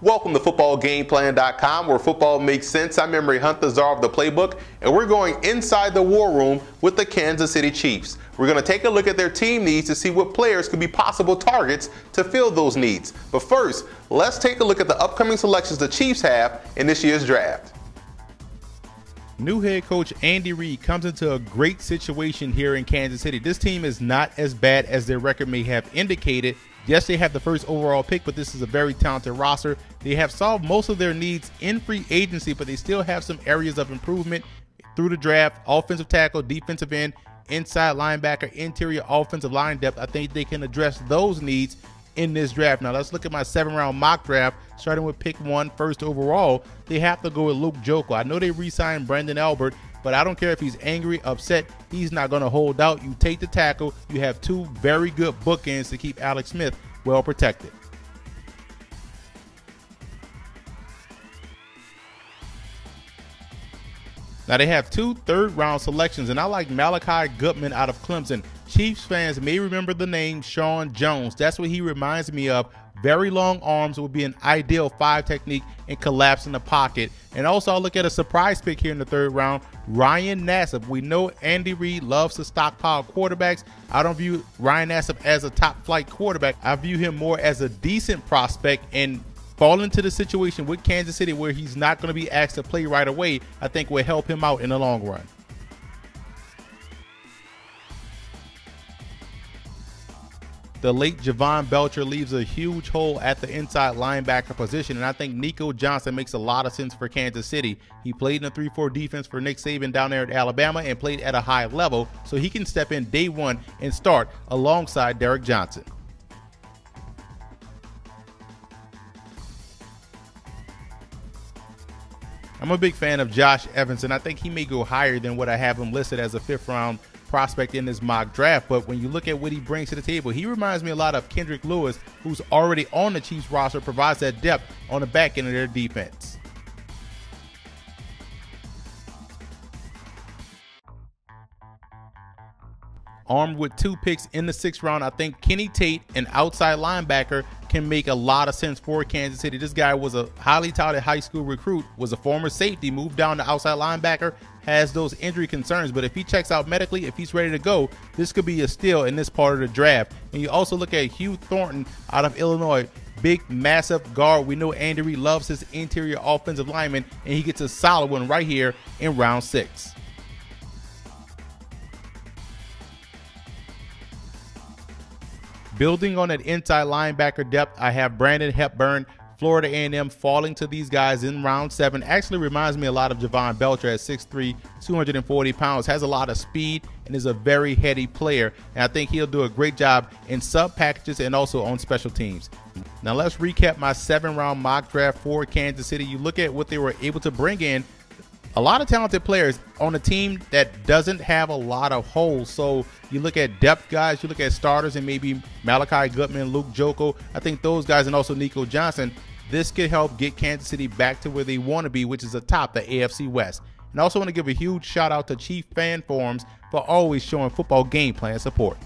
Welcome to footballgameplan.com, where football makes sense. I'm Emery Hunt, the czar of the playbook, and we're going inside the war room with the Kansas City Chiefs. We're going to take a look at their team needs to see what players could be possible targets to fill those needs. But first, let's take a look at the upcoming selections the Chiefs have in this year's draft. New head coach Andy Reid comes into a great situation here in Kansas City. This team is not as bad as their record may have indicated. Yes, they have the first overall pick, but this is a very talented roster. They have solved most of their needs in free agency, but they still have some areas of improvement through the draft: offensive tackle, defensive end, inside linebacker, interior offensive line depth. I think they can address those needs in this draft. Now let's look at my 7-round mock draft, starting with pick 1, first overall. They have to go with Luke Joeckel. I know they re-signed Brandon Albert, but I don't care if he's angry, upset, he's not going to hold out. You take the tackle. You have two very good bookends to keep Alex Smith well protected. Now they have two third-round selections, and I like Malachi Goodman out of Clemson. Chiefs fans may remember the name Sean Jones. That's what he reminds me of. Very long arms would be an ideal 5 technique and collapse in the pocket. And also I'll look at a surprise pick here in the 3rd round, Ryan Nassib. We know Andy Reid loves to stockpile quarterbacks. I don't view Ryan Nassib as a top flight quarterback. I view him more as a decent prospect, and fall into the situation with Kansas City where he's not going to be asked to play right away, I think will help him out in the long run. The late Javon Belcher leaves a huge hole at the inside linebacker position, and I think Nico Johnson makes a lot of sense for Kansas City. He played in a 3-4 defense for Nick Saban down there at Alabama and played at a high level, so he can step in day one and start alongside Derek Johnson. I'm a big fan of Josh Evans, and I think he may go higher than what I have him listed as a 5th round prospect in this mock draft. But when you look at what he brings to the table, he reminds me a lot of Kendrick Lewis, who's already on the Chiefs roster, provides that depth on the back end of their defense. Armed with 2 picks in the 6th round, I think Kenny Tate, an outside linebacker, can make a lot of sense for Kansas City. This guy was a highly touted high school recruit, was a former safety, moved down to outside linebacker, has those injury concerns, but if he checks out medically, if he's ready to go, this could be a steal in this part of the draft. And you also look at Hugh Thornton out of Illinois, big, massive guard. We know Andy Reid loves his interior offensive lineman, and he gets a solid one right here in round 6. Building on that inside linebacker depth, I have Brandon Hepburn, Florida A&M, falling to these guys in round 7. Actually reminds me a lot of Javon Belcher at 6'3", 240 pounds, has a lot of speed, and is a very heady player. And I think he'll do a great job in sub packages and also on special teams. Now let's recap my 7-round mock draft for Kansas City. You look at what they were able to bring in. A lot of talented players on a team that doesn't have a lot of holes. So you look at depth guys, you look at starters, and maybe Malachi Goodman, Luke Joeckel. I think those guys, and also Nico Johnson, this could help get Kansas City back to where they want to be, which is atop the AFC West. And I also want to give a huge shout out to Chief Fan Forums for always showing football game plan support.